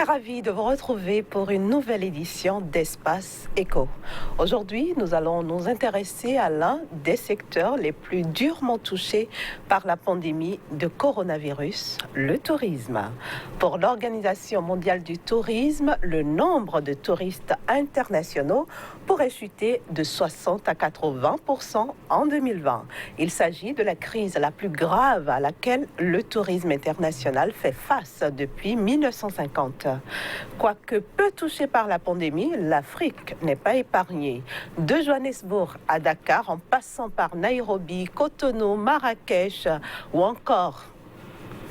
Très ravie de vous retrouver pour une nouvelle édition d'Espace Éco. Aujourd'hui, nous allons nous intéresser à l'un des secteurs les plus durement touchés par la pandémie de coronavirus, le tourisme. Pour l'Organisation mondiale du tourisme, le nombre de touristes internationaux pourrait chuter de 60 à 80% en 2020. Il s'agit de la crise la plus grave à laquelle le tourisme international fait face depuis 1950. Quoique peu touchée par la pandémie, l'Afrique n'est pas épargnée. De Johannesburg à Dakar, en passant par Nairobi, Cotonou, Marrakech ou encore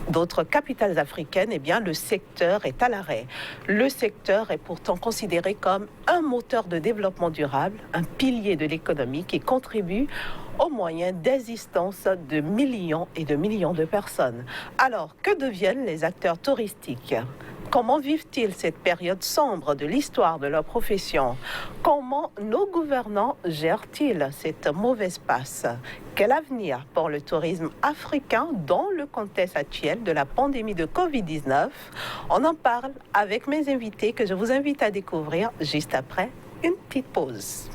d'autres capitales africaines, eh bien, le secteur est à l'arrêt. Le secteur est pourtant considéré comme un moteur de développement durable, un pilier de l'économie qui contribue au moyen d'existence de millions et de millions de personnes. Alors, que deviennent les acteurs touristiques ? Comment vivent-ils cette période sombre de l'histoire de leur profession? Comment nos gouvernants gèrent-ils cette mauvaise passe? Quel avenir pour le tourisme africain dans le contexte actuel de la pandémie de Covid-19? On en parle avec mes invités que je vous invite à découvrir juste après une petite pause.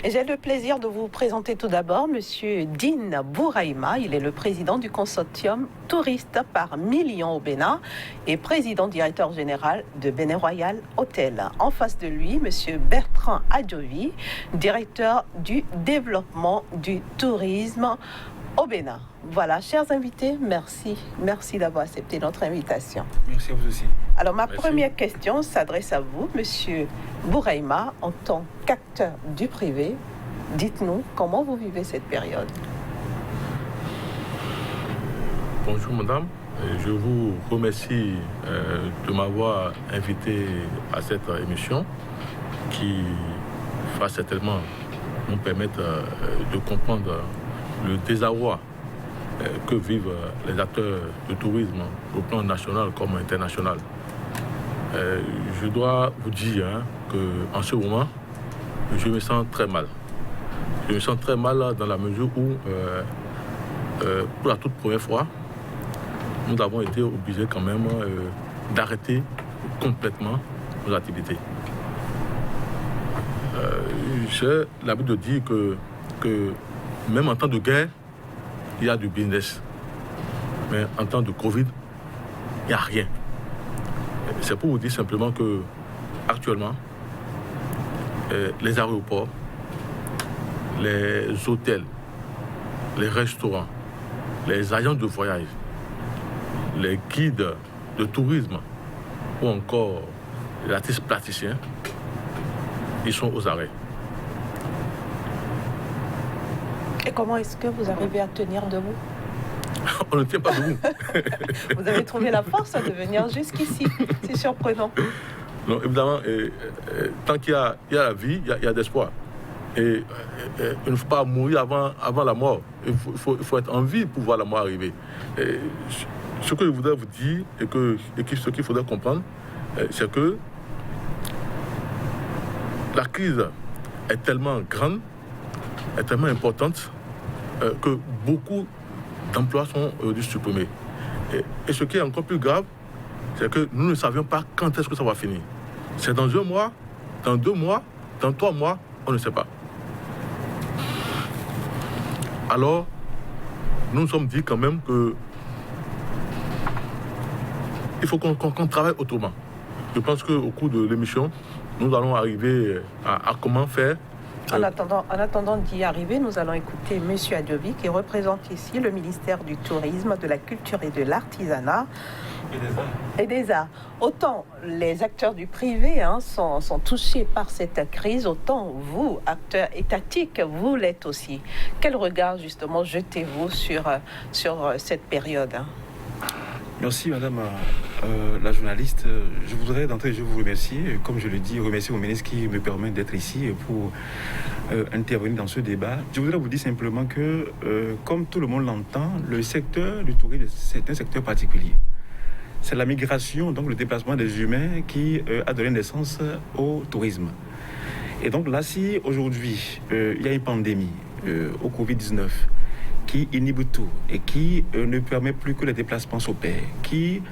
J'ai le plaisir de vous présenter tout d'abord Monsieur Dean Bouraïma. Il est le président du consortium Touristes par Million au Bénin et président directeur général de Bénin Royal Hotel. En face de lui, Monsieur Bertrand Adjovi, directeur du développement du tourisme au Bénin. Voilà, chers invités, merci d'avoir accepté notre invitation. Merci à vous aussi. Alors, ma première question s'adresse à vous, Monsieur Bouraïma, en tant qu'acteur du privé. Dites-nous comment vous vivez cette période. Bonjour madame, je vous remercie de m'avoir invité à cette émission qui va certainement nous permettre de comprendre le désarroi que vivent les acteurs de tourisme au plan national comme international. Je dois vous dire qu'en ce moment, je me sens très mal. Je me sens très mal dans la mesure où, pour la toute première fois, nous avons été obligés quand même d'arrêter complètement nos activités. J'ai l'habitude de dire que même en temps de guerre, il y a du business. Mais en temps de Covid, il n'y a rien. C'est pour vous dire simplement que actuellement, les aéroports, les hôtels, les restaurants, les agents de voyage, les guides de tourisme ou encore les artistes plasticiens, ils sont aux arrêts. Et comment est-ce que vous arrivez à tenir debout? On ne tient pas debout. Vous avez trouvé la force de venir jusqu'ici. C'est surprenant. Non, évidemment, tant qu'il y a la vie, il y a d'espoir. Et il ne faut pas mourir avant la mort. Il faut être en vie pour voir la mort arriver. Et ce que je voudrais vous dire et ce qu'il faudrait comprendre, c'est que la crise est tellement grande, est tellement importante que beaucoup d'emplois sont supprimés. Et ce qui est encore plus grave, c'est que nous ne savions pas quand est-ce que ça va finir. C'est dans 1 mois, dans 2 mois, dans 3 mois, on ne sait pas. Alors, nous nous sommes dit quand même que il faut qu'on travaille autrement. Je pense qu'au cours de l'émission, nous allons arriver à comment faire. En attendant d'y arriver, nous allons écouter M. Adjovi qui représente ici le ministère du Tourisme, de la Culture et de l'Artisanat et des Arts. Autant les acteurs du privé sont touchés par cette crise, autant vous, acteurs étatiques, vous l'êtes aussi. Quel regard justement jetez-vous sur cette période? Merci Madame la journaliste. Je voudrais d'entrée de jeu vous remercier. Comme je le dis, remercier au ministre qui me permet d'être ici pour intervenir dans ce débat. Je voudrais vous dire simplement que, comme tout le monde l'entend, le secteur du tourisme, c'est un secteur particulier. C'est la migration, donc le déplacement des humains qui a donné naissance au tourisme. Et donc là, si aujourd'hui, il y a une pandémie au Covid-19 qui inhibe tout et qui ne permet plus que les déplacements s'opèrent, qui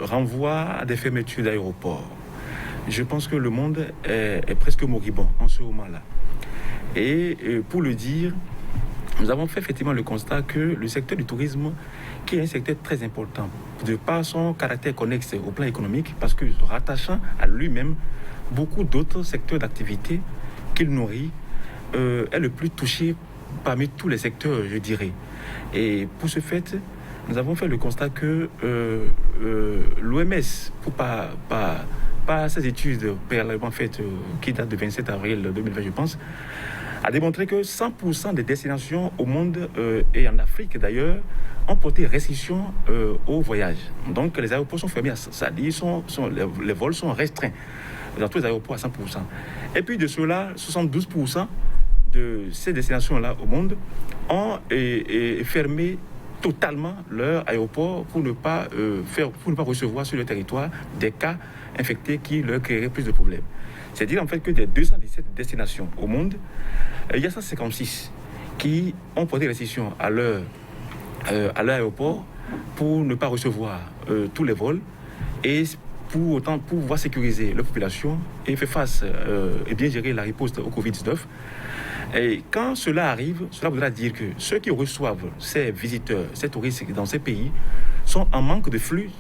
renvoie à des fermetures d'aéroports. Je pense que le monde est presque moribond en ce moment-là. Et pour le dire, nous avons fait effectivement le constat que le secteur du tourisme, qui est un secteur très important, de par son caractère connexe au plan économique, parce que rattachant à lui-même beaucoup d'autres secteurs d'activité qu'il nourrit, est le plus touché parmi tous les secteurs, je dirais. Et pour ce fait, nous avons fait le constat que l'OMS, par ces études préalablement faites qui datent du 27 avril 2020, je pense, a démontré que 100% des destinations au monde et en Afrique d'ailleurs ont porté restriction au voyage. Donc les aéroports sont fermés, c'est-à-dire les vols sont restreints dans tous les aéroports à 100%. Et puis de cela, 72% de ces destinations-là au monde ont fermé totalement leur aéroport pour ne pas recevoir sur le territoire des cas infectés qui leur créeraient plus de problèmes. C'est-à-dire en fait que des 217 destinations au monde, il y a 156 qui ont porté restriction à leur aéroport pour ne pas recevoir tous les vols et pour autant pouvoir sécuriser leur population et faire face et bien gérer la riposte au Covid-19. Et quand cela arrive, cela voudra dire que ceux qui reçoivent ces visiteurs, ces touristes dans ces pays sont en manque de flux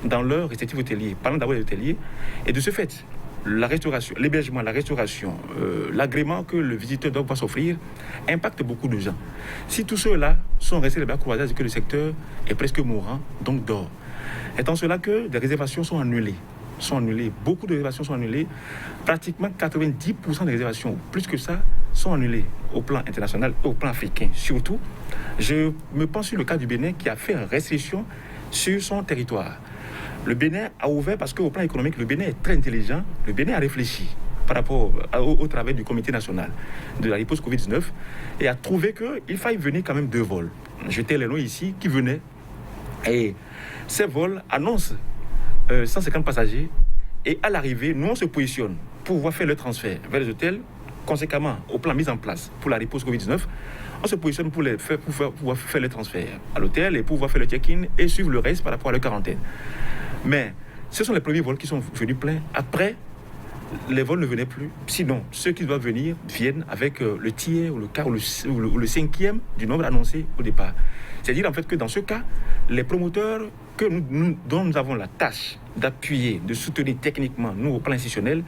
dans leurs respectifs hôteliers, parlant d'abord des hôteliers, et de ce fait, la restauration, l'hébergement, la restauration, l'agrément que le visiteur doit pouvoir s'offrir impacte beaucoup de gens. Si tous ceux-là sont restés les bras croisés, c'est que le secteur est presque mourant, donc dort. Étant cela que des réservations sont annulées. Beaucoup de réservations sont annulées. Pratiquement 90% des réservations, plus que ça, sont annulées au plan international et au plan africain. Surtout, je me pense sur le cas du Bénin qui a fait une restriction sur son territoire. Le Bénin a ouvert parce qu'au plan économique, le Bénin est très intelligent. Le Bénin a réfléchi par rapport au travail du comité national de la riposte Covid-19 et a trouvé qu'il fallait venir quand même 2 vols. J'étais les noms ici qui venaient et ces vols annoncent 150 passagers et à l'arrivée, nous on se positionne pour pouvoir faire le transfert vers les hôtels. Conséquemment, au plan mis en place pour la riposte Covid-19, on se positionne pour pouvoir faire le transfert à l'hôtel et pouvoir faire le check-in et suivre le reste par rapport à la quarantaine. Mais ce sont les premiers vols qui sont venus pleins. Après, les vols ne venaient plus. Sinon, ceux qui doivent venir viennent avec le tiers ou le quart ou le cinquième du nombre annoncé au départ. C'est-à-dire en fait que dans ce cas, les promoteurs dont nous avons la tâche d'appuyer, de soutenir techniquement, nous au plan institutionnel,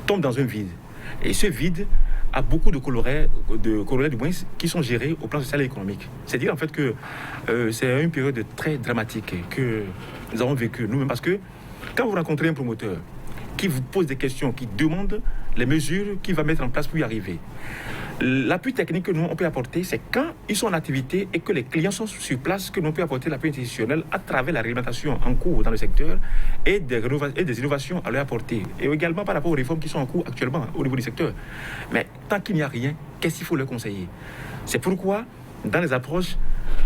tombent dans un vide. Et ce vide a beaucoup de corollaires du moins qui sont gérés au plan social et économique. C'est-à-dire en fait que c'est une période très dramatique que nous avons vécue nous-mêmes parce que quand vous rencontrez un promoteur qui vous pose des questions, qui demande les mesures qu'il va mettre en place pour y arriver, l'appui technique que nous on peut apporter, c'est quand ils sont en activité et que les clients sont sur place que nous peut apporter l'appui institutionnel à travers la réglementation en cours dans le secteur et des innovations à leur apporter. Et également par rapport aux réformes qui sont en cours actuellement au niveau du secteur. Mais tant qu'il n'y a rien, qu'est-ce qu'il faut leur conseiller? C'est pourquoi, dans les approches,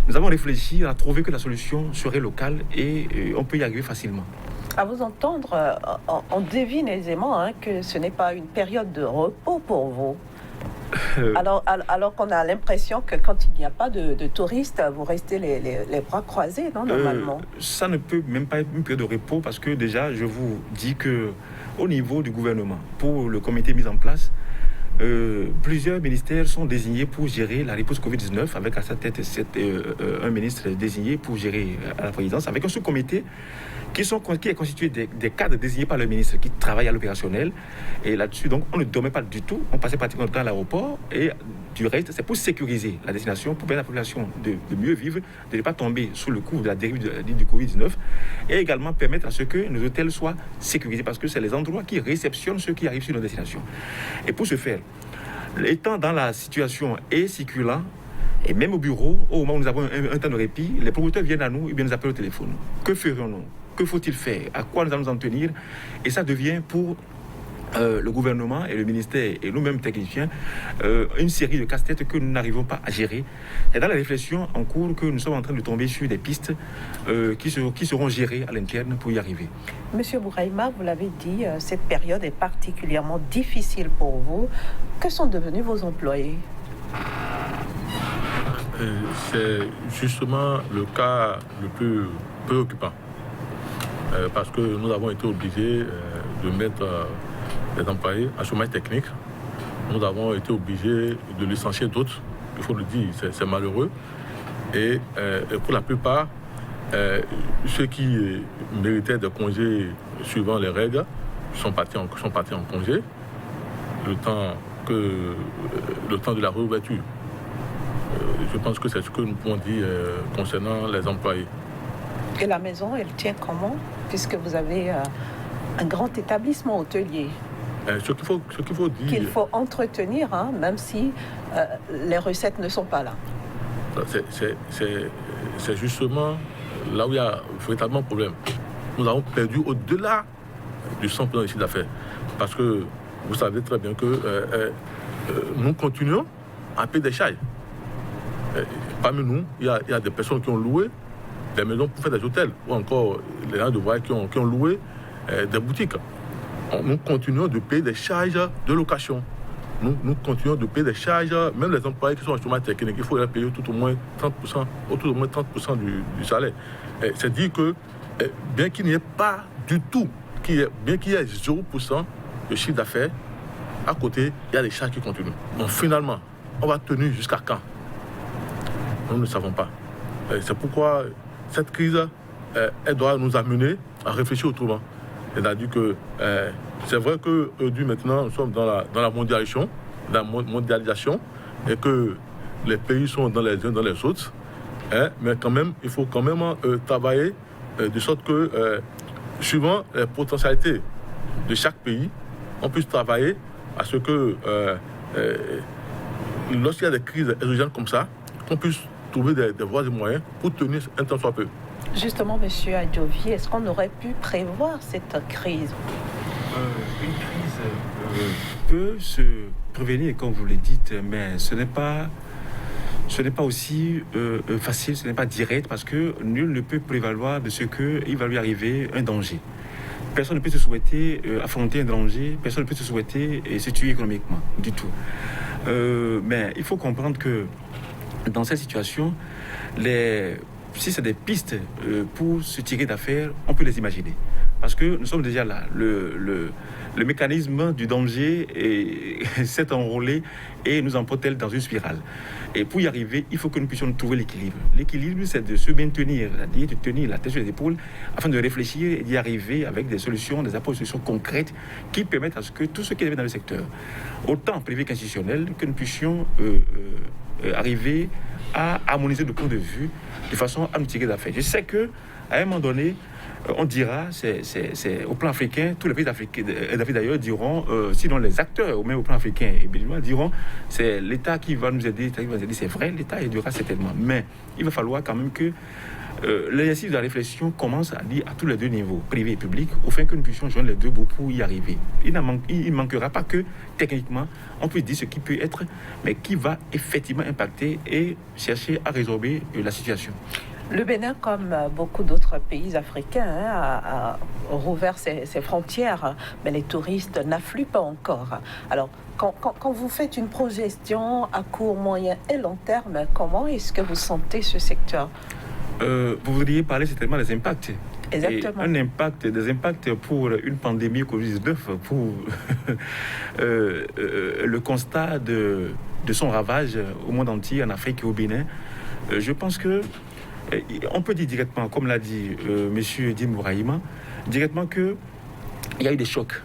nous avons réfléchi à trouver que la solution serait locale et on peut y arriver facilement. À vous entendre, on devine aisément que ce n'est pas une période de repos pour vous. Alors qu'on a l'impression que quand il n'y a pas de touristes, vous restez les bras croisés, non, normalement? Ça ne peut même pas être une période de repos parce que déjà, je vous dis que au niveau du gouvernement, pour le comité mis en place, plusieurs ministères sont désignés pour gérer la riposte Covid-19 avec à sa tête un ministre désigné pour gérer à la présidence avec un sous-comité qui est constitué des cadres désignés par le ministre qui travaillent à l'opérationnel. Et là-dessus, donc, on ne dormait pas du tout. On passait pratiquement le temps à l'aéroport. Et du reste, c'est pour sécuriser la destination, pour permettre à la population de mieux vivre, de ne pas tomber sous le coup de la dérive du Covid-19. Et également permettre à ce que nos hôtels soient sécurisés parce que c'est les endroits qui réceptionnent ceux qui arrivent sur nos destinations. Et pour ce faire, étant dans la situation et circulant, et même au bureau, au moment où nous avons un temps de répit, les promoteurs viennent à nous et bien nous appellent au téléphone. Que ferions-nous? Que faut-il faire? À quoi nous allons nous en tenir? Et ça devient pour le gouvernement et le ministère et nous-mêmes techniciens une série de casse-têtes que nous n'arrivons pas à gérer. Et dans la réflexion en cours que nous sommes en train de tomber sur des pistes qui seront gérées à l'interne pour y arriver. Monsieur Bouraïma, vous l'avez dit, cette période est particulièrement difficile pour vous. Que sont devenus vos employés? C'est justement le cas le plus préoccupant. Parce que nous avons été obligés de mettre des employés en chômage technique. Nous avons été obligés de licencier d'autres. Il faut le dire, c'est malheureux. Et pour la plupart, ceux qui méritaient des congés suivant les règles sont partis en congé le temps de la réouverture. Je pense que c'est ce que nous pouvons dire concernant les employés. Et la maison, elle tient comment? Puisque vous avez un grand établissement hôtelier. Ce qu'il faut dire... Qu'il faut entretenir, hein, même si les recettes ne sont pas là. C'est justement là où il y a véritablement problème. Nous avons perdu au-delà du 100% de chiffre d'affaires. Parce que vous savez très bien que nous continuons à payer des charges. Parmi nous, il y a des personnes qui ont loué des maisons pour faire des hôtels, ou encore les gens de voyage qui ont loué des boutiques. Nous continuons de payer des charges de location. Nous continuons de payer des charges, même les employés qui sont en chômage technique, il faut les payer tout au moins 30% du salaire. C'est dire que bien qu'il n'y ait pas du tout, bien qu'il y ait 0% de chiffre d'affaires, à côté, il y a des charges qui continuent. Donc finalement, on va tenir jusqu'à quand? Nous ne savons pas. C'est pourquoi cette crise, elle doit nous amener à réfléchir autrement. C'est-à-dire que c'est vrai qu'aujourd'hui, maintenant, nous sommes dans la mondialisation, et que les pays sont dans les uns dans les autres. Mais quand même, il faut quand même travailler de sorte que, suivant les potentialités de chaque pays, on puisse travailler à ce que, lorsqu'il y a des crises exogènes comme ça, qu'on puisse trouver des voies et moyens pour tenir un temps soit peu. Justement, M. Adjovi, est-ce qu'on aurait pu prévoir cette crise? Une crise peut se prévenir, comme vous le dites, mais ce n'est pas aussi facile, ce n'est pas direct, parce que nul ne peut prévaloir de ce qu'il va lui arriver un danger. Personne ne peut se souhaiter affronter un danger, personne ne peut se souhaiter se tuer économiquement, du tout. Mais il faut comprendre que dans cette situation, si c'est des pistes pour se tirer d'affaire, on peut les imaginer. Parce que nous sommes déjà là. Le mécanisme du danger s'est enrôlé et nous emporte dans une spirale. Et pour y arriver, il faut que nous puissions trouver l'équilibre. L'équilibre, c'est de se maintenir, c'est-à-dire de tenir la tête sur les épaules afin de réfléchir et d'y arriver avec des solutions, des approches de solutions concrètes qui permettent à ce que tout ce qui est dans le secteur, autant privé qu'institutionnel, que nous puissions arriver à harmoniser nos points de vue de façon à nous tirer d'affaire. Je sais qu'à un moment donné, on dira, c'est au plan africain, tous les pays d'Afrique d'ailleurs diront, sinon les acteurs, même au plan africain et béninois, diront, c'est l'État qui va nous aider, c'est vrai, l'État aidera certainement, mais il va falloir quand même que l'exercice de la réflexion commence à dire à tous les deux niveaux, privé et public, afin que nous puissions joindre les deux bouts pour y arriver. Il ne manquera pas que, techniquement, on puisse dire ce qui peut être, mais qui va effectivement impacter et chercher à résorber la situation. Le Bénin, comme beaucoup d'autres pays africains, a rouvert ses frontières, mais les touristes n'affluent pas encore. Alors, quand vous faites une projection à court, moyen et long terme, comment est-ce que vous sentez ce secteur? Vous voudriez parler certainement des impacts. Exactement. Et des impacts pour une pandémie Covid-19, pour le constat de son ravage au monde entier, en Afrique et au Bénin. Je pense que on peut dire directement, comme l'a dit M. Dim Bourahima, directement qu'il y a eu des chocs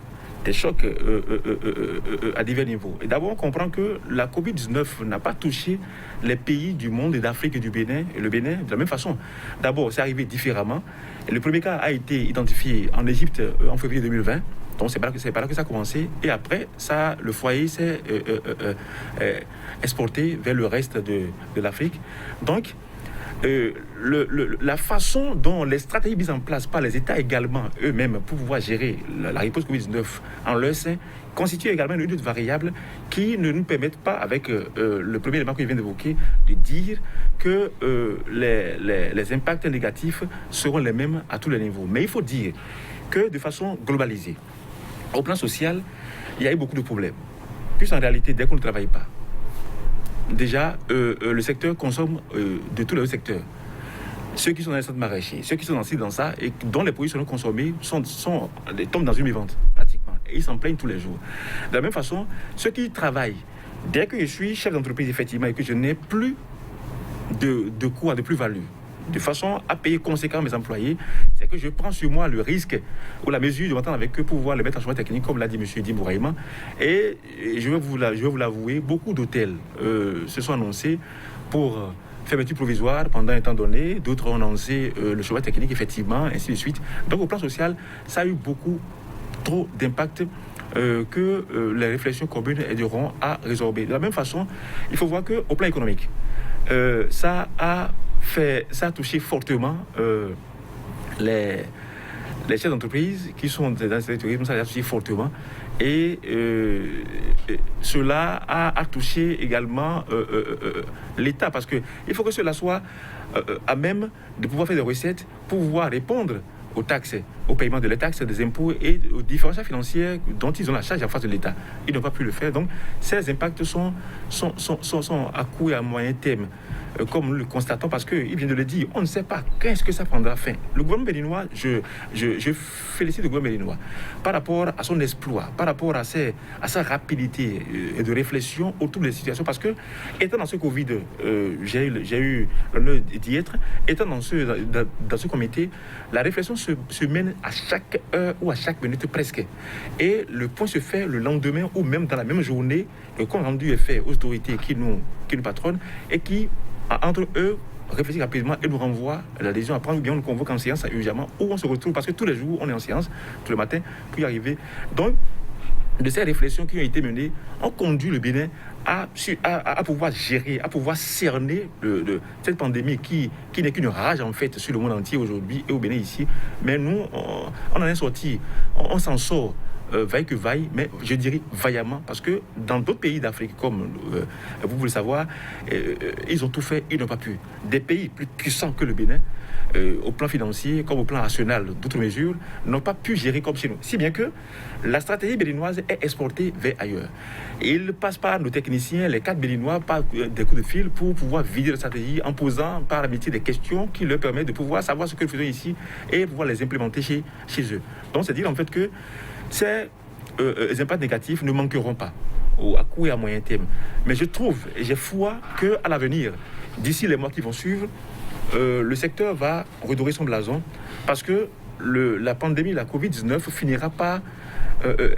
à divers niveaux. Et d'abord, on comprend que la Covid-19 n'a pas touché les pays du monde et d'Afrique et du Bénin, et le Bénin de la même façon. D'abord, c'est arrivé différemment. Et le premier cas a été identifié en Égypte en février 2020. Donc, c'est par là que ça a commencé. Et après, le foyer s'est exporté vers le reste de l'Afrique. Donc, la façon dont les stratégies mises en place par les États également eux-mêmes pour pouvoir gérer la réponse Covid-19 en leur sein constitue également une autre variable qui ne nous permettent pas, avec le premier élément que je viens d'évoquer, de dire que les impacts négatifs seront les mêmes à tous les niveaux. Mais il faut dire que de façon globalisée, au plan social, il y a eu beaucoup de problèmes. Puisqu'en réalité, dès qu'on ne travaille pas, déjà, le secteur consomme de tous les autres secteurs. Ceux qui sont dans les centres maraîchers, ceux qui sont dans ça, et dont les produits sont consommés, tombent dans une vivante, pratiquement. Et ils s'en plaignent tous les jours. De la même façon, ceux qui travaillent, dès que je suis chef d'entreprise, effectivement, et que je n'ai plus de coûts, de plus-value, de façon à payer conséquemment mes employés, c'est que je prends sur moi le risque ou la mesure de m'entendre avec eux pour pouvoir les mettre en chômage technique, comme l'a dit M. Dim Bouraïma. Et je vais vous l'avouer, beaucoup d'hôtels se sont annoncés pour fermeture provisoire pendant un temps donné, d'autres ont annoncé le chômage technique, effectivement, ainsi de suite. Donc au plan social, ça a eu beaucoup trop d'impact que les réflexions communes aideront à résorber. De la même façon, il faut voir qu'au plan économique, ça a touché fortement les chefs d'entreprise qui sont dans le tourisme, ça a touché fortement. Et cela a touché également l'État, parce qu'il faut que cela soit à même de pouvoir faire des recettes pour pouvoir répondre aux taxes, au paiement de les taxes, des impôts et aux différences financières dont ils ont la charge en face de l'État. Ils n'ont pas pu le faire. Donc, ces impacts sont à court et à moyen terme, comme nous le constatons, parce qu'il vient de le dire, on ne sait pas qu'est-ce que ça prendra fin. Le gouvernement béninois, je félicite le gouvernement béninois par rapport à son exploit, par rapport à sa rapidité de réflexion autour des situations, parce que, étant dans ce Covid, j'ai eu l'honneur d'y être, étant dans ce comité, la réflexion se mène à chaque heure ou à chaque minute presque. Et le point se fait le lendemain ou même dans la même journée. Le compte rendu est fait aux autorités qui nous patronnent et qui, entre eux, réfléchissent rapidement et nous renvoient la décision à prendre, ou bien on nous convoque en séance urgemment, où on se retrouve, parce que tous les jours, on est en séance, tout le matin, pour y arriver. Donc, de ces réflexions qui ont été menées, ont conduit le Bénin à pouvoir gérer, à pouvoir cerner cette pandémie qui n'est qu'une rage en fait sur le monde entier aujourd'hui et au Bénin ici. Mais nous, on en est sorti, on s'en sort vaille que vaille, mais je dirais vaillamment, parce que dans d'autres pays d'Afrique, comme vous pouvez le savoir, ils ont tout fait, ils n'ont pas pu. Des pays plus puissants que le Bénin, au plan financier, comme au plan national, d'autres mesures, n'ont pas pu gérer comme chez nous. Si bien que la stratégie béninoise est exportée vers ailleurs. Et ils passent par nos techniciens, les 4 béninois, par des coups de fil pour pouvoir vider la stratégie en posant par l'amitié des questions qui leur permettent de pouvoir savoir ce que nous faisons ici et pouvoir les implémenter chez eux. Donc, c'est dire en fait que ces impacts négatifs ne manqueront pas à court et à moyen terme. Mais je trouve et j'ai foi qu'à l'avenir, d'ici les mois qui vont suivre, le secteur va redorer son blason, parce que la pandémie, la Covid-19 finira par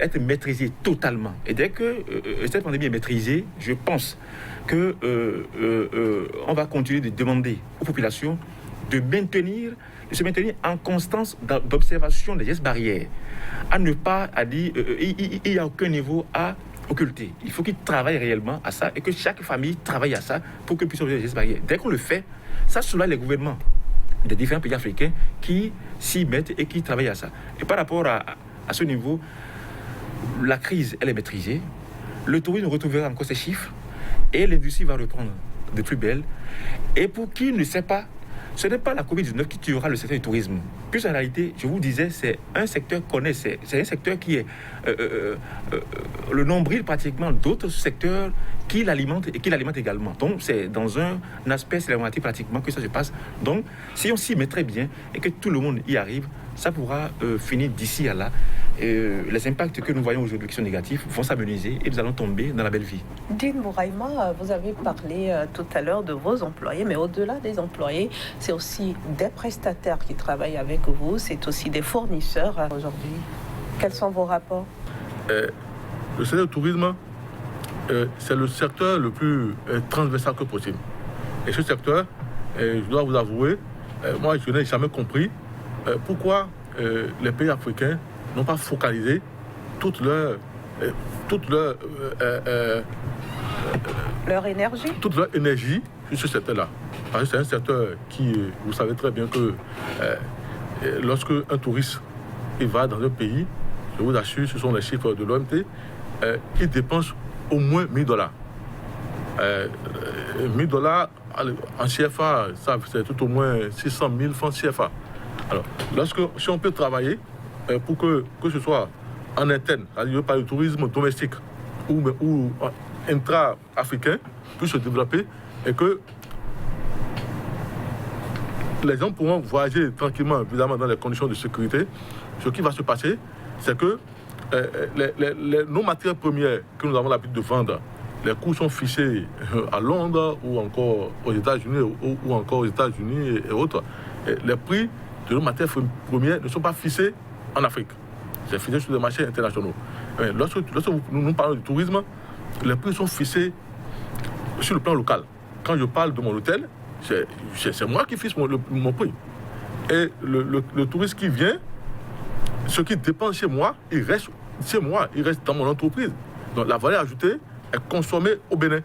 être maîtrisée totalement. Et dès que cette pandémie est maîtrisée, je pense que on va continuer de demander aux populations de se maintenir en constance d'observation des gestes barrières, à ne pas dire il n'y a aucun niveau à occulter. Il faut qu'ils travaillent réellement à ça et que chaque famille travaille à ça pour qu'ils puissent observer les gestes barrières. Dès qu'on le fait, ça soulage les gouvernements des différents pays africains qui s'y mettent et qui travaillent à ça. Et par rapport à ce niveau, la crise, elle est maîtrisée. Le tourisme retrouvera encore ses chiffres et l'industrie va reprendre de plus belle. Et pour qui ne sait pas, ce n'est pas la Covid-19 qui tuera le secteur du tourisme. Plus en réalité, je vous disais, c'est un secteur c'est un secteur qui est le nombril pratiquement d'autres secteurs qui l'alimentent et qui l'alimentent également. Donc, c'est dans un aspect célébratif pratiquement que ça se passe. Donc, si on s'y met très bien et que tout le monde y arrive, ça pourra finir d'ici à là. Les impacts que nous voyons aujourd'hui qui sont négatifs vont s'amenuiser et nous allons tomber dans la belle vie. Dim Bouraïma, vous avez parlé tout à l'heure de vos employés, mais au-delà des employés, c'est aussi des prestataires qui travaillent avec vous, c'est aussi des fournisseurs aujourd'hui. Quels sont vos rapports? Le secteur du tourisme, c'est le secteur le plus transversal que possible. Et ce secteur, je dois vous avouer, moi je n'ai jamais compris pourquoi les pays africains n'ont pas focalisé toute leur énergie sur ce secteur-là. Parce que c'est un secteur qui, vous savez très bien que lorsque un touriste il va dans un pays, je vous assure, ce sont les chiffres de l'OMT, il dépense au moins $1000. $1000 en CFA, ça c'est tout au moins 600 000 francs CFA. Alors, si on peut travailler pour que ce soit en interne, c'est-à-dire par le tourisme domestique ou intra-africain puisse se développer et que les gens pourront voyager tranquillement, évidemment, dans les conditions de sécurité. Ce qui va se passer, c'est que nos matières premières que nous avons l'habitude de vendre, les coûts sont fichés à Londres ou encore aux États-Unis ou encore aux États-Unis et autres. Et les prix de nos matières premières ne sont pas fixés en Afrique. C'est fixé sur les marchés internationaux. Lorsque nous parlons du tourisme, les prix sont fixés sur le plan local. Quand je parle de mon hôtel, c'est moi qui fixe mon prix. Et le touriste qui vient, ce qui dépense chez moi, il reste chez moi, il reste dans mon entreprise. Donc la valeur ajoutée est consommée au Bénin.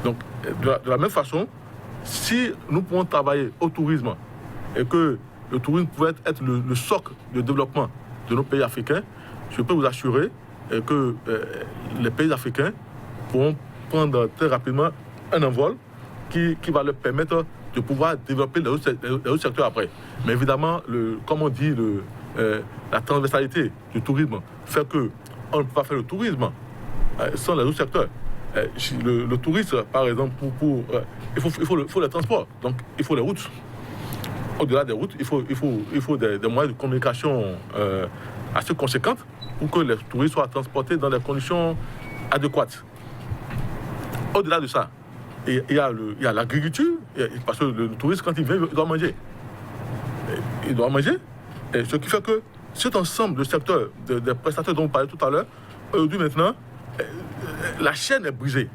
Donc de la même façon, si nous pouvons travailler au tourisme et que le tourisme pouvait être le socle de développement de nos pays africains, je peux vous assurer que les pays africains pourront prendre très rapidement un envol qui va leur permettre de pouvoir développer les autres secteurs après. Mais évidemment, comme on dit, la transversalité du tourisme fait qu'on ne peut pas faire le tourisme sans les autres secteurs. Le touriste, par exemple, il faut le transport, donc il faut les routes. Au-delà des routes, il faut des moyens de communication assez conséquents pour que les touristes soient transportés dans des conditions adéquates. Au-delà de ça, il y a l'agriculture, parce que le touriste, quand il vient, il doit manger. Il doit manger. Et ce qui fait que cet ensemble de secteurs, des prestataires dont on parlait tout à l'heure, aujourd'hui maintenant, la chaîne est brisée.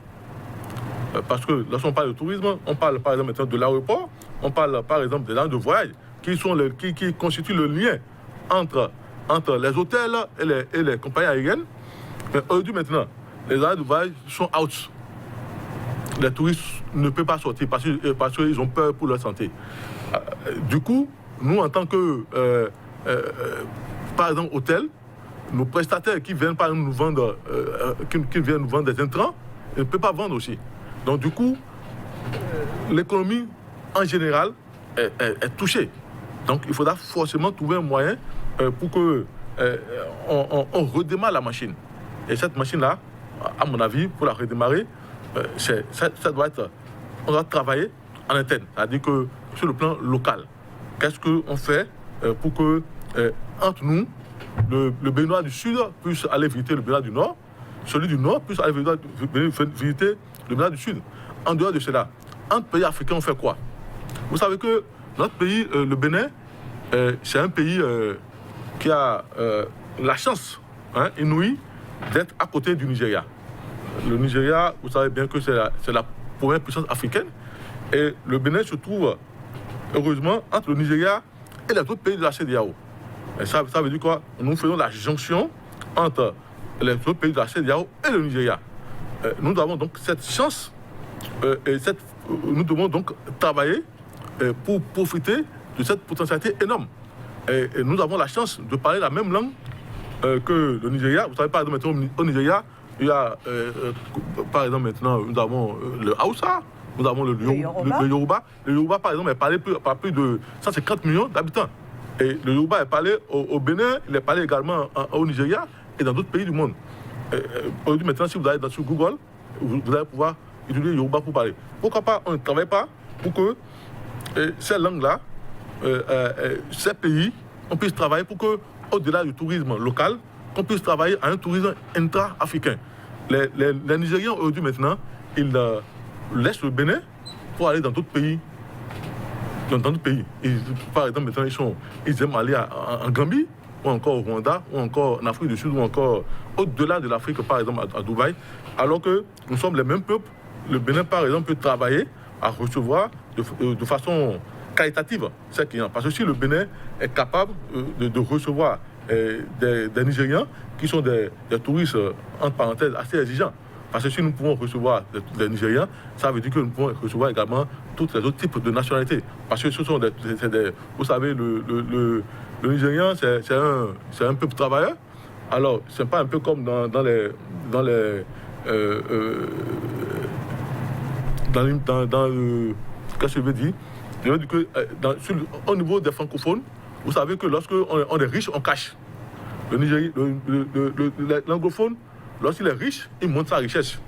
Parce que lorsqu'on parle de tourisme, on parle par exemple maintenant de l'aéroport, on parle par exemple des agents de voyage qui constituent le lien entre les hôtels et les compagnies aériennes. Mais aujourd'hui maintenant, les agents de voyage sont out. Les touristes ne peuvent pas sortir parce qu'ils ont peur pour leur santé. Du coup, nous en tant que, par exemple, hôtel, nos prestataires qui viennent par exemple nous vendre, qui viennent nous vendre des intrants, ils ne peuvent pas vendre aussi. Donc du coup, l'économie en général est touchée. Donc il faudra forcément trouver un moyen pour que on redémarre la machine. Et cette machine-là, à mon avis, pour la redémarrer, ça doit être, on doit travailler en interne, c'est-à-dire que sur le plan local, qu'est-ce qu'on fait pour que entre nous, le Béninois du Sud puisse aller visiter le Bénin du Nord, celui du Nord puisse aller visiter le Bénin du Sud. En dehors de cela, entre pays africains, on fait quoi? Vous savez que notre pays, le Bénin, c'est un pays qui a la chance inouïe d'être à côté du Nigeria. Le Nigeria, vous savez bien que c'est la première puissance africaine. Et le Bénin se trouve, heureusement, entre le Nigeria et les autres pays de la CEDEAO. Et ça veut dire quoi? Nous faisons la jonction entre les autres pays de la CEDEAO et le Nigeria. Nous avons donc cette chance et nous devons donc travailler pour profiter de cette potentialité énorme. Et nous avons la chance de parler la même langue que le Nigeria. Vous savez, par exemple, au Nigeria, il y a, par exemple, maintenant, nous avons le Hausa, nous avons le Yoruba. Le Yoruba, par exemple, est parlé par plus de 150 millions d'habitants. Et le Yoruba est parlé au Bénin, il est parlé également au Nigeria et dans d'autres pays du monde. Aujourd'hui, maintenant, si vous allez sur Google, vous allez pouvoir utiliser le Yoruba pour parler. Pourquoi pas, on ne travaille pas pour que ces langues-là, ces pays, on puisse travailler pour que, au-delà du tourisme local, qu'on puisse travailler à un tourisme intra-africain. Les Nigériens, aujourd'hui, maintenant, ils laissent le Bénin pour aller dans d'autres pays. Par exemple, maintenant, ils aiment aller en Gambie, ou encore au Rwanda, ou encore en Afrique du Sud, ou encore au-delà de l'Afrique, par exemple, à Dubaï. Alors que nous sommes les mêmes peuples. Le Bénin, par exemple, peut travailler à recevoir de façon qualitative ces clients. Parce que si le Bénin est capable de recevoir des Nigériens qui sont des touristes, entre parenthèses, assez exigeants. Parce que si nous pouvons recevoir des Nigériens, ça veut dire que nous pouvons recevoir également tous les autres types de nationalités. Parce que ce sont vous savez, le Nigérien, c'est un peuple travailleur. Alors, c'est pas un peu comme dans le qu'est-ce que je veux dire? Je veux dire que au niveau des francophones, vous savez que lorsqu'on est riche, on cache. L'anglophone, lorsqu'il est riche, il montre sa richesse.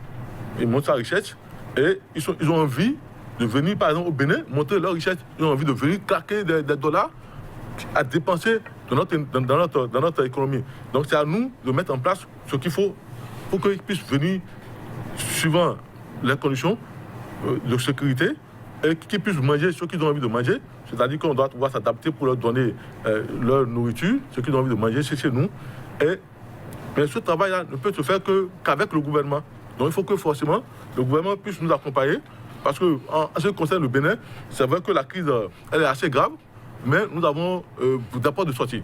ils montent sa richesse et ils ont envie de venir, par exemple, au Bénin, montrer leur richesse. Ils ont envie de venir claquer des dollars à dépenser dans notre économie. Donc, c'est à nous de mettre en place ce qu'il faut pour qu'ils puissent venir suivant les conditions de sécurité et qu'ils puissent manger ce qu'ils ont envie de manger. C'est-à-dire qu'on doit pouvoir s'adapter pour leur donner leur nourriture, ce qu'ils ont envie de manger, c'est chez nous. Mais ce travail-là ne peut se faire qu'avec le gouvernement. Donc il faut que forcément le gouvernement puisse nous accompagner. Parce que en ce qui concerne le Bénin, c'est vrai que la crise elle est assez grave, mais nous avons des portes de sortie.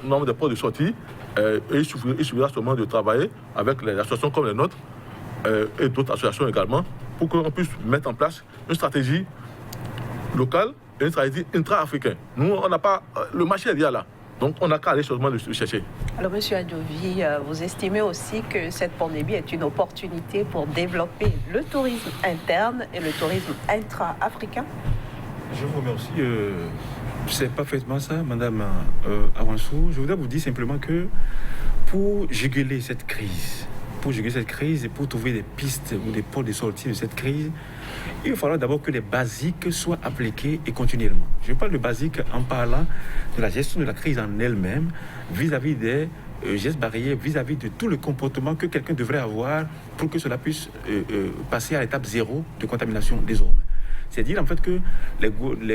Nous avons des portes de sortie et il suffira seulement de travailler avec les associations comme les nôtres et d'autres associations également pour qu'on puisse mettre en place une stratégie locale et une stratégie intra-africaine. Nous, on n'a pas... Le marché est là. Donc, on n'a qu'à aller seulement le chercher. Alors, M. Adjovi, vous estimez aussi que cette pandémie est une opportunité pour développer le tourisme interne et le tourisme intra-africain? Je vous remercie. C'est parfaitement ça, Madame Awansou. Je voudrais vous dire simplement que pour juguler cette crise, et pour trouver des pistes ou des portes de sortie de cette crise, il va falloir d'abord que les basiques soient appliqués et continuellement. Je parle de basiques en parlant de la gestion de la crise en elle-même, vis-à-vis des gestes barrières, vis-à-vis de tout le comportement que quelqu'un devrait avoir pour que cela puisse passer à l'étape zéro de contamination désormais. C'est-à-dire en fait que les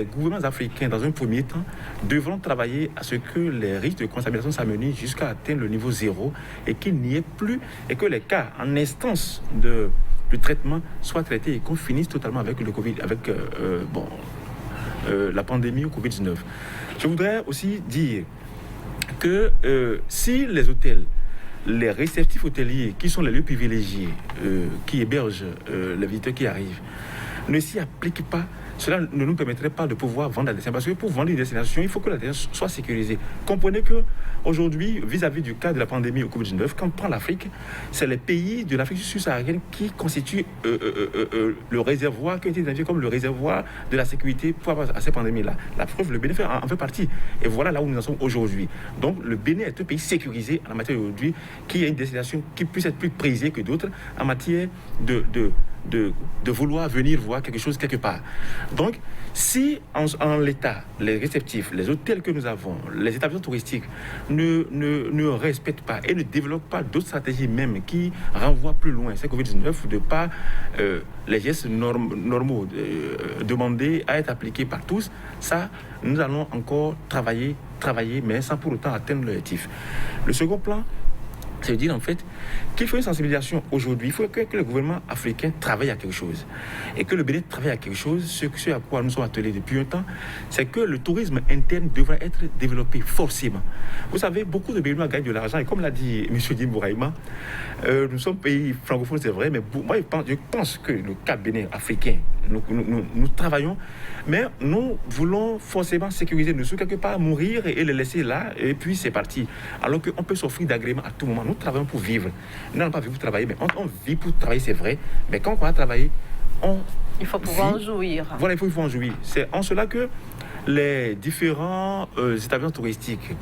gouvernements africains, dans un premier temps, devront travailler à ce que les risques de contamination s'amenuisent jusqu'à atteindre le niveau zéro et qu'il n'y ait plus, et que les cas en instance de traitement soient traités et qu'on finisse totalement avec le Covid, avec la pandémie au Covid-19. Je voudrais aussi dire que si les hôtels, les réceptifs hôteliers, qui sont les lieux privilégiés, qui hébergent les visiteurs qui arrivent, ne s'y applique pas, cela ne nous permettrait pas de pouvoir vendre la destination. Parce que pour vendre une destination, il faut que la destination soit sécurisée. Comprenez qu'aujourd'hui, vis-à-vis du cas de la pandémie au Covid-19, quand on prend l'Afrique, c'est les pays de l'Afrique subsaharienne qui constituent le réservoir, qui a été identifié comme le réservoir de la sécurité pour avoir à ces pandémies-là. La preuve, le Bénin en fait partie. Et voilà là où nous en sommes aujourd'hui. Donc le Bénin est un pays sécurisé en matière d'aujourd'hui, qui a une destination qui puisse être plus prisée que d'autres en matière de vouloir venir voir quelque chose quelque part. Donc, si en l'état, les réceptifs, les hôtels que nous avons, les établissements touristiques ne respectent pas et ne développent pas d'autres stratégies même qui renvoient plus loin ces Covid-19 de pas les gestes normaux demandés à être appliqués par tous, ça, nous allons encore travailler, mais sans pour autant atteindre l'objectif. Le second plan, ça veut dire en fait qu'il faut une sensibilisation aujourd'hui. Il faut que le gouvernement africain travaille à quelque chose. Et que le Bénin travaille à quelque chose. Ce à quoi nous sommes attelés depuis un temps, c'est que le tourisme interne devrait être développé forcément. Vous savez, beaucoup de Béninois gagnent de l'argent. Et comme l'a dit M. Dim Bouraïma, nous sommes pays francophones, c'est vrai, mais moi je pense que le cas Bénin africain, nous travaillons, mais nous voulons forcément sécuriser nos sous quelque part, mourir et les laisser là, et puis c'est parti. Alors qu'on peut s'offrir d'agrément à tout moment. Nous travaillons pour vivre. Nous n'allons pas vivre pour travailler, mais on vit pour travailler, c'est vrai. Mais quand on va travailler, il faut pouvoir en jouir. Voilà, il faut en jouir. C'est en cela que les différents établissements touristiques,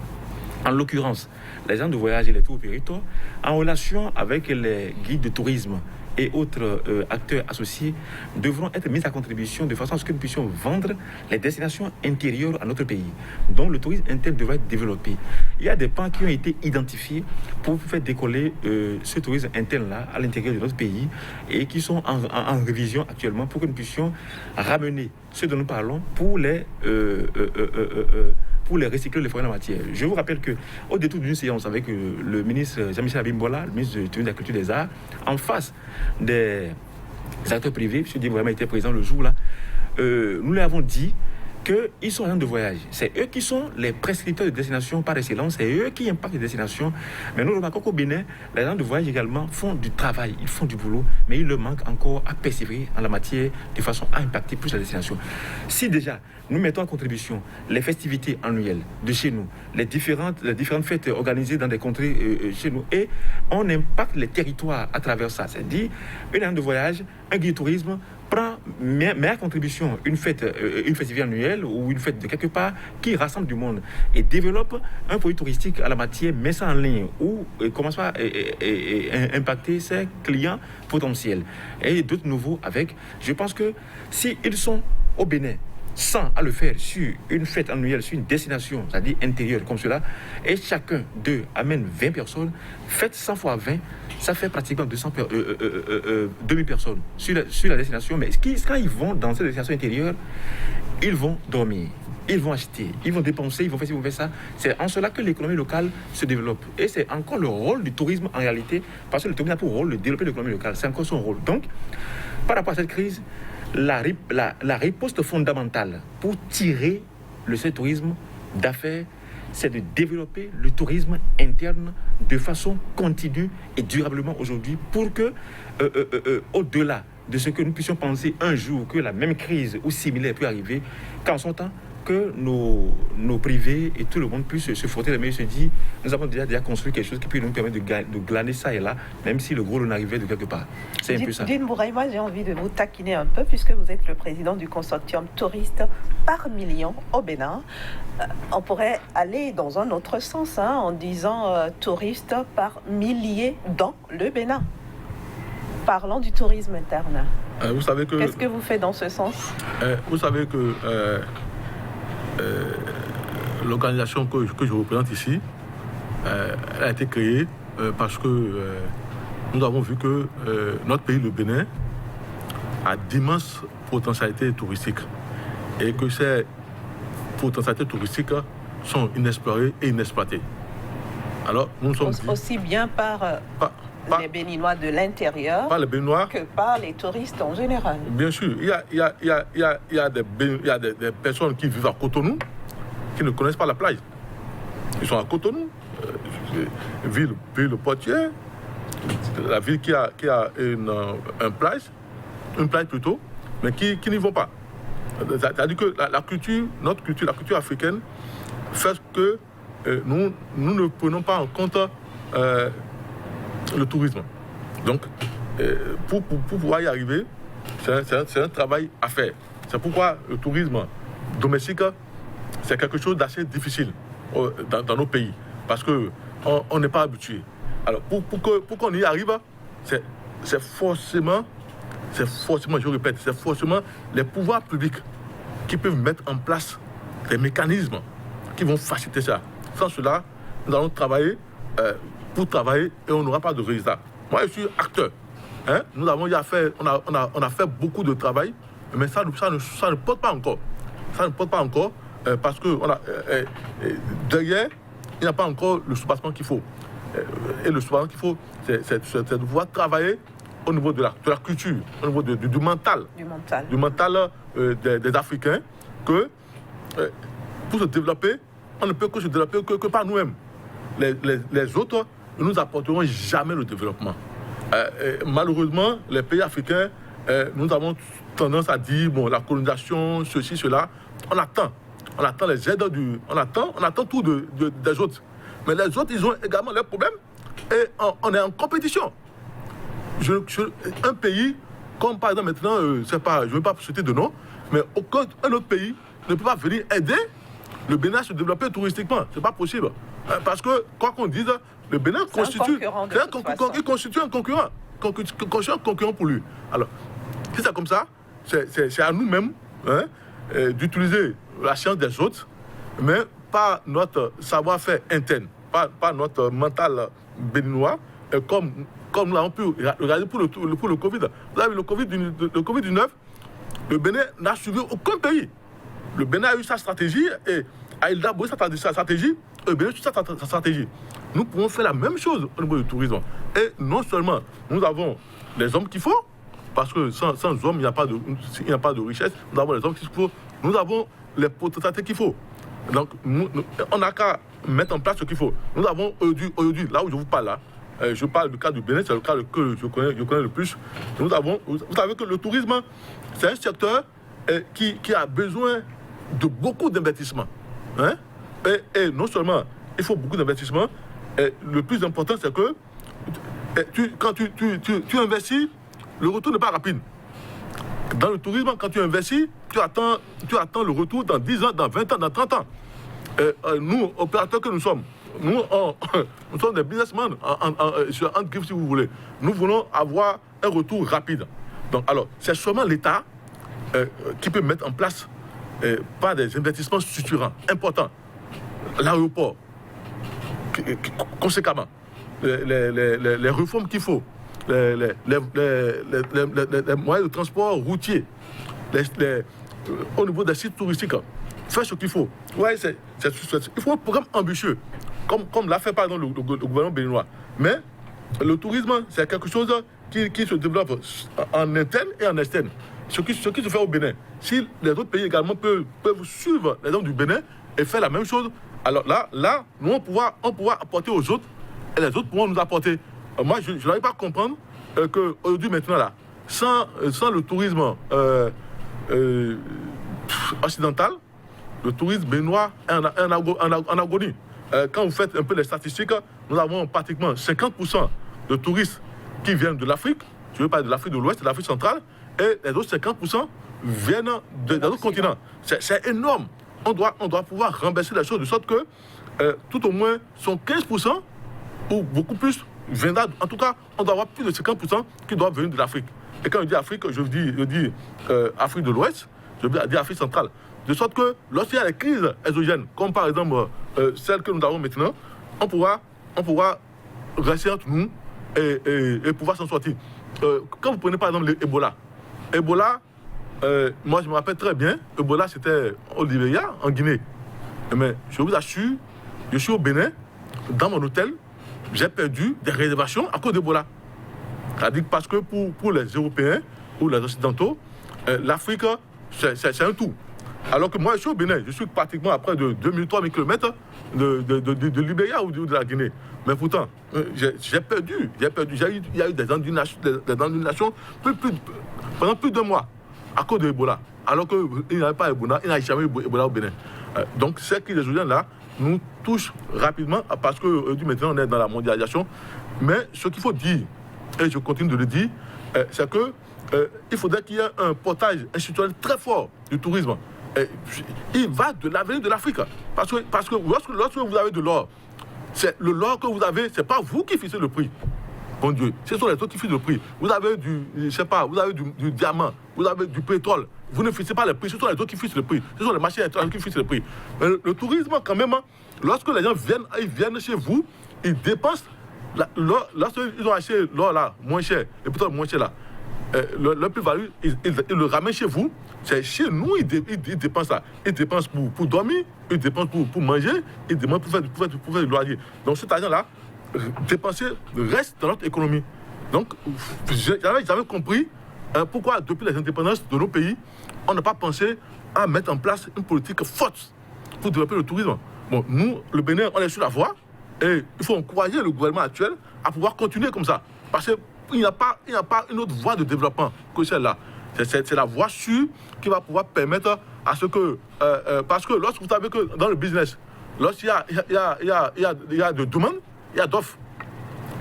en l'occurrence les gens de voyage et les tours opérateurs, en relation avec les guides de tourisme et autres acteurs associés, devront être mis à contribution de façon à ce que nous puissions vendre les destinations intérieures à notre pays. Donc le tourisme interne devrait être développé. Il y a des pans qui ont été identifiés pour faire décoller ce tourisme interne-là à l'intérieur de notre pays et qui sont en révision actuellement pour que nous puissions ramener ce dont nous parlons pour les recycler les forêts en matière. Je vous rappelle qu'au détour d'une séance avec le ministre Jean-Michel Abimbola, le ministre de la Culture et des Arts, en face des acteurs privés, M. Dim Bouraïma était présent le jour-là, nous leur avons dit qu'ils sont agents de voyage. C'est eux qui sont les prescripteurs de destination par excellence, c'est eux qui impactent les destinations. Mais nous remarquons qu'au Bénin, les agents de voyage également font du travail, ils font du boulot, mais il leur manque encore à persévérer en la matière de façon à impacter plus la destination. Si déjà nous mettons en contribution les festivités annuelles de chez nous, les différentes fêtes organisées dans des contrées chez nous, et on impacte les territoires à travers ça, c'est-à-dire un agent de voyage, un guide de tourisme, prend meilleure contribution, une festival annuelle ou une fête de quelque part qui rassemble du monde et développe un produit touristique à la matière, met ça en ligne ou commence à impacter ses clients potentiels et d'autres nouveaux avec. Je pense que s'ils sont au Bénin, sans à le faire sur une fête annuelle, sur une destination, c'est-à-dire intérieure comme cela, et chacun d'eux amène 20 personnes, faites 100 fois 20, ça fait pratiquement 2000 personnes sur la destination. Mais quand ils vont dans cette destination intérieure, ils vont dormir, ils vont acheter, ils vont dépenser, ils vont faire ça. C'est en cela que l'économie locale se développe. Et c'est encore le rôle du tourisme en réalité, parce que le tourisme a pour rôle de développer l'économie locale. C'est encore son rôle. Donc, par rapport à cette crise, la riposte fondamentale pour tirer le tourisme d'affaires, c'est de développer le tourisme interne de façon continue et durablement aujourd'hui pour que, au-delà de ce que nous puissions penser un jour que la même crise ou similaire peut arriver, qu'en son temps, que nos privés et tout le monde puisse se frotter les mains et se dire nous avons déjà construit quelque chose qui peut nous permettre de glaner ça et là, même si le gros lot n'arrivait de quelque part. C'est un peu ça. Dine Bouraïma, j'ai envie de vous taquiner un peu puisque vous êtes le président du consortium Touristes par million au Bénin. On pourrait aller dans un autre sens en disant touristes par milliers dans le Bénin. Parlons du tourisme interne. Vous savez que... Qu'est-ce que vous faites dans ce sens? Vous savez que l'organisation que je représente ici, elle a été créée parce que nous avons vu que notre pays, le Bénin, a d'immenses potentialités touristiques et que ces potentialités touristiques sont inexplorées et inexploitées. Alors, nous sommes aussi bien par les Béninois de l'intérieur que par les touristes en général. Bien sûr, il y a des personnes qui vivent à Cotonou qui ne connaissent pas la plage. Ils sont à Cotonou, ville portière, la ville qui a une plage plutôt, mais qui n'y vont pas. C'est-à-dire que notre culture, la culture africaine, fait que nous ne prenons pas en compte le tourisme. Donc, pour pouvoir y arriver, c'est un travail à faire. C'est pourquoi le tourisme domestique, c'est quelque chose d'assez difficile dans nos pays, parce qu'on n'est pas habitué. Alors, pour qu'on y arrive, c'est forcément, je répète, c'est forcément les pouvoirs publics qui peuvent mettre en place des mécanismes qui vont faciliter ça. Sans cela, nous allons travailler pour travailler et on n'aura pas de résultat. Moi, je suis acteur. Nous avons on a fait beaucoup de travail, mais ça ne porte pas encore. Ça ne porte pas encore parce que derrière, il n'y a pas encore le soubassement qu'il faut. Et le soubassement qu'il faut, c'est de pouvoir travailler au niveau de la culture, au niveau du mental. Du mental des Africains, que pour se développer, on ne peut que se développer que par nous-mêmes. Les autres ne nous apporteront jamais le développement. Malheureusement, les pays africains, nous avons tendance à dire, bon, la colonisation, ceci, cela, on attend les aides on attend tout des autres. Mais les autres, ils ont également leurs problèmes et on est en compétition. Un pays, comme par exemple maintenant, je ne veux pas citer de nom, mais aucun autre pays ne peut pas venir aider le Bénin à se développer touristiquement. Ce n'est pas possible. Parce que, quoi qu'on dise, le Bénin constitue un concurrent pour lui. Alors, si c'est comme ça, c'est à nous-mêmes d'utiliser la science des autres, mais pas notre savoir-faire interne, pas notre mental béninois, comme nous l'avons pu regarder pour le Covid. Vous avez le Covid-19, le Bénin n'a suivi aucun pays. Le Bénin a eu sa stratégie et a élaboré sa stratégie, et le Bénin a eu sa stratégie. Nous pouvons faire la même chose au niveau du tourisme. Et non seulement nous avons les hommes qu'il faut, parce que sans hommes, il n'y a pas de richesse, nous avons les hommes qu'il faut, nous avons les potentialités qu'il faut. Donc, on n'a qu'à mettre en place ce qu'il faut. Nous avons aujourd'hui, là où je vous parle là, je parle du cas du Bénin, c'est le cas que je connais le plus. Vous savez que le tourisme, c'est un secteur qui a besoin de beaucoup d'investissements. Et non seulement il faut beaucoup d'investissements, le plus important c'est que quand tu investis, le retour n'est pas rapide. Dans le tourisme, quand tu investis, tu attends le retour dans 10 ans, dans 20 ans, dans 30 ans. Nous, opérateurs que nous sommes, nous sommes des businessmen, entre griffes si vous voulez. Nous voulons avoir un retour rapide. Donc, alors, c'est seulement l'État qui peut mettre en place par des investissements structurants, importants. L'aéroport, conséquemment, les réformes qu'il faut, les moyens de transport routier, au niveau des sites touristiques, faire ce qu'il faut. Ouais, il faut un programme ambitieux, comme l'a fait par exemple le gouvernement béninois. Mais le tourisme, c'est quelque chose qui se développe en interne et en externe. Ce qui se fait au Bénin. Si les autres pays également peuvent suivre les gens du Bénin et faire la même chose, alors là, nous, on pourra apporter aux autres et les autres pourront nous apporter. Moi, je n'arrive pas à comprendre qu'aujourd'hui, maintenant, là, sans le tourisme occidental, le tourisme béninois est en agonie. Quand vous faites un peu les statistiques, nous avons pratiquement 50% de touristes qui viennent de l'Afrique, je veux parler de l'Afrique de l'Ouest, de l'Afrique centrale, et les autres 50% viennent d'autres continents. C'est énorme. On doit pouvoir renverser la chose de sorte que tout au moins son 15% ou beaucoup plus viendra. En tout cas, on doit avoir plus de 50% qui doivent venir de l'Afrique. Et quand je dis Afrique, je dis Afrique de l'Ouest, je dis Afrique centrale. De sorte que lorsqu'il y a des crises exogènes, comme par exemple celle que nous avons maintenant, on pourra rester entre nous et pouvoir s'en sortir. Quand vous prenez par exemple l'Ebola, moi je me rappelle très bien, Ebola c'était au Libéria, en Guinée. Mais je vous assure, je suis au Bénin, dans mon hôtel, j'ai perdu des réservations à cause d'Ebola. C'est-à-dire parce que pour les Européens ou les Occidentaux, l'Afrique, c'est un tout. Alors que moi, je suis au Bénin, je suis pratiquement à près de 2000-3000 km de Libéria ou de la Guinée. Mais pourtant, j'ai perdu. Il y a eu des endurnations pendant plus de mois à cause de Ebola. Alors qu'il n'y avait pas Ebola, il n'y a jamais eu Ebola au Bénin. Donc, ces crises là nous touchent rapidement parce que maintenant, on est dans la mondialisation. Mais ce qu'il faut dire, et je continue de le dire, c'est qu'il faudrait qu'il y ait un portage institutionnel très fort du tourisme. Il va de l'avenir de l'Afrique. Parce que lorsque vous avez de l'or, c'est le l'or que vous avez, c'est pas vous qui fixez le prix. Bon Dieu, ce sont les autres qui fixent le prix. Vous avez du diamant, vous avez du pétrole. Vous ne fixez pas le prix, ce sont les autres qui fixent le prix. Ce sont les machines qui fixent le prix. Mais le tourisme, quand même, lorsque les gens viennent chez vous, ils dépensent. Lorsqu'ils ont acheté l'or là, moins cher, le pétrole moins cher là, le plus-value, ils le ramènent chez vous. C'est chez nous, ils dépensent ça. Ils dépensent pour dormir, ils dépensent pour manger, ils dépensent pour faire du loisir. Donc cet argent-là, dépensé, reste dans notre économie. Donc, j'avais compris pourquoi, depuis les indépendances de nos pays, on n'a pas pensé à mettre en place une politique forte pour développer le tourisme. Bon, nous, le Bénin, on est sur la voie et il faut encourager le gouvernement actuel à pouvoir continuer comme ça. Parce qu'il n'y a pas une autre voie de développement que celle-là. C'est la voie sûre qui va pouvoir permettre à ce que... parce que lorsque vous savez que dans le business, lorsqu'il y a de demandes, il y a d'offres.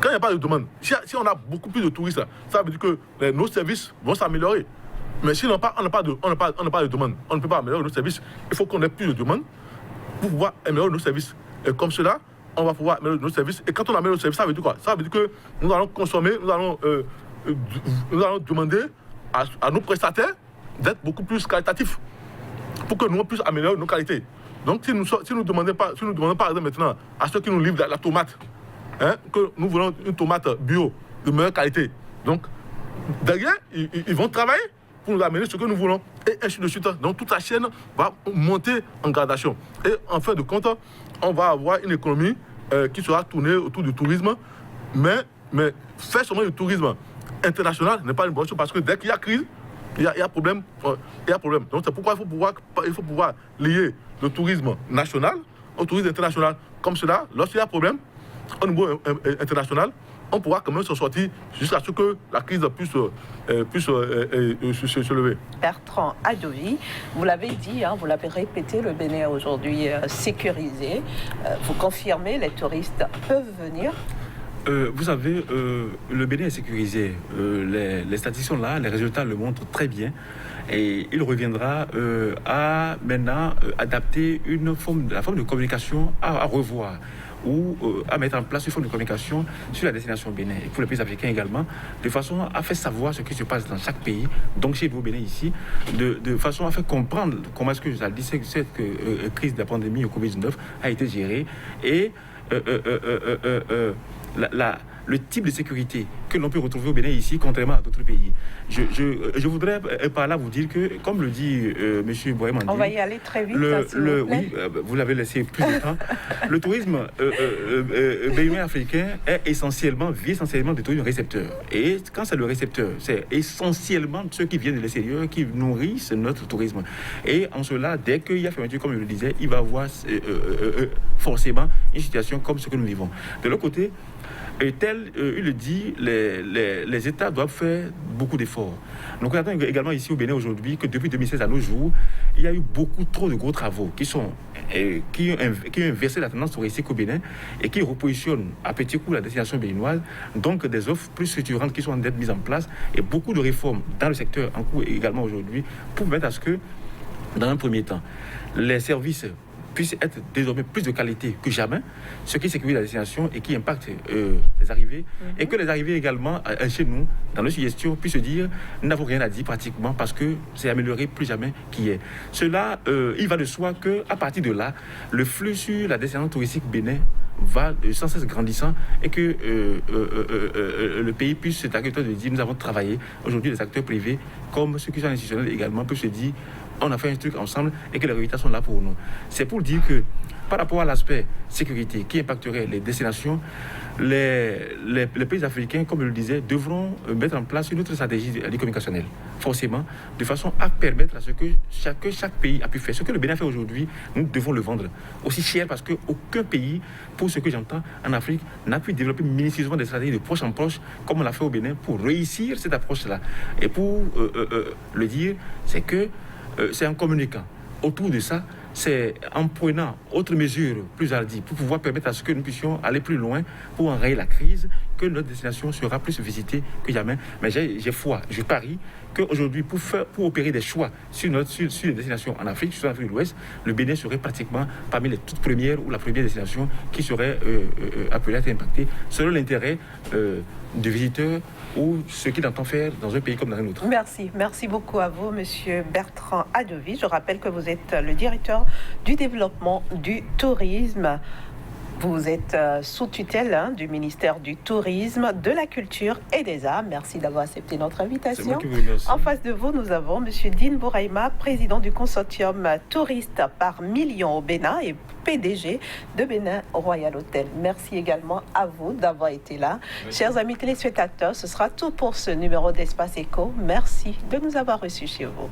Quand il n'y a pas de demande, si on a beaucoup plus de touristes, ça veut dire que nos services vont s'améliorer. Mais si on n'a pas de demande, on ne peut pas améliorer nos services. Il faut qu'on ait plus de demandes pour pouvoir améliorer nos services. Et comme cela, on va pouvoir améliorer nos services. Et quand on améliore nos services, ça veut dire quoi? Ça veut dire que nous allons consommer, nous allons demander à nos prestataires d'être beaucoup plus qualitatifs pour que nous puissions améliorer nos qualités. Donc, si nous demandons par exemple maintenant à ceux qui nous livrent la tomate, que nous voulons une tomate bio de meilleure qualité, donc derrière, ils vont travailler pour nous amener ce que nous voulons, et ainsi de suite. Donc, toute la chaîne va monter en gradation. Et en fin de compte, on va avoir une économie qui sera tournée autour du tourisme, mais faire seulement du tourisme international n'est pas une bonne chose parce que dès qu'il y a crise, il y a problème. Donc c'est pourquoi il faut pouvoir lier le tourisme national au tourisme international. Comme cela, lorsqu'il y a problème au niveau international, on pourra quand même s'en sortir jusqu'à ce que la crise puisse se lever. Bertrand Adovi, vous l'avez dit, vous l'avez répété, le Bénin est aujourd'hui sécurisé. Vous confirmez, les touristes peuvent venir? Vous savez, le Bénin est sécurisé. Les statistiques sont là, les résultats le montrent très bien. Et il reviendra à maintenant adapter la forme de communication à revoir ou à mettre en place une forme de communication sur la destination Bénin et pour les pays africains également, de façon à faire savoir ce qui se passe dans chaque pays, donc chez vous au Bénin ici, de façon à faire comprendre comment est-ce que je dis cette crise de la pandémie au Covid-19 a été gérée et le type de sécurité que l'on peut retrouver au Bénin ici, contrairement à d'autres pays. Je voudrais par là vous dire que, comme le dit M. Bohemandi, on va y aller très vite, s'il vous plaît. Oui, vous l'avez laissé plus de temps. Le tourisme béninois africain est vit essentiellement du tourisme récepteur. Et quand c'est le récepteur, c'est essentiellement ceux qui viennent de l'extérieur qui nourrissent notre tourisme. Et en cela, dès qu'il y a fermeture, comme je le disais, il va y avoir forcément une situation comme ce que nous vivons. De l'autre côté, il le dit, les États doivent faire beaucoup d'efforts. Nous regardons également ici au Bénin aujourd'hui que depuis 2016 à nos jours, il y a eu beaucoup trop de gros travaux qui ont inversé la tendance touristique au Bénin et qui repositionnent à petit coup la destination béninoise. Donc des offres plus structurantes qui sont en train d'être mises en place et beaucoup de réformes dans le secteur en cours également aujourd'hui pour permettre à ce que, dans un premier temps, les services puisse être désormais plus de qualité que jamais, ce qui sécurise la destination et qui impacte les arrivées, et que les arrivées également chez nous, dans nos suggestions, puissent se dire nous n'avons rien à dire pratiquement parce que c'est amélioré plus jamais qu'hier. Cela, il va de soi qu'à partir de là, le flux sur la destination touristique Bénin va sans cesse grandissant et que le pays puisse se targuer de dire nous avons travaillé. Aujourd'hui, les acteurs privés, comme ceux qui sont institutionnels également, peuvent se dire on a fait un truc ensemble et que les résultats sont là pour nous. C'est pour dire que par rapport à l'aspect sécurité qui impacterait les destinations, les pays africains, comme je le disais, devront mettre en place une autre stratégie communicationnelle, forcément, de façon à permettre à ce que chaque pays a pu faire. Ce que le Bénin fait aujourd'hui, nous devons le vendre aussi cher parce qu'aucun pays, pour ce que j'entends en Afrique, n'a pu développer minutieusement des stratégies de proche en proche, comme on l'a fait au Bénin, pour réussir cette approche-là. Et pour le dire, c'est que c'est en communiquant autour de ça, c'est en prenant autres mesures plus hardies pour pouvoir permettre à ce que nous puissions aller plus loin pour enrayer la crise, que notre destination sera plus visitée que jamais. Mais j'ai foi, je parie qu'aujourd'hui, pour opérer des choix sur les destinations en Afrique, sur l'Afrique de l'Ouest, le Bénin serait pratiquement parmi les toutes premières ou la première destination qui serait appelée à être impactée selon l'intérêt du visiteur ou ce qu'il entend faire dans un pays comme dans un autre. Merci beaucoup à vous, Monsieur Bertrand Adovi. Je rappelle que vous êtes le directeur du développement du tourisme. Vous êtes sous tutelle du ministère du Tourisme, de la Culture et des Arts. Merci d'avoir accepté notre invitation. C'est moi qui vous remercie. En face de vous, nous avons M. Dine Bouraïma, président du consortium Touristes par Million au Bénin et PDG de Bénin Royal Hotel. Merci également à vous d'avoir été là. Merci. Chers amis téléspectateurs, ce sera tout pour ce numéro d'Espace Éco. Merci de nous avoir reçus chez vous.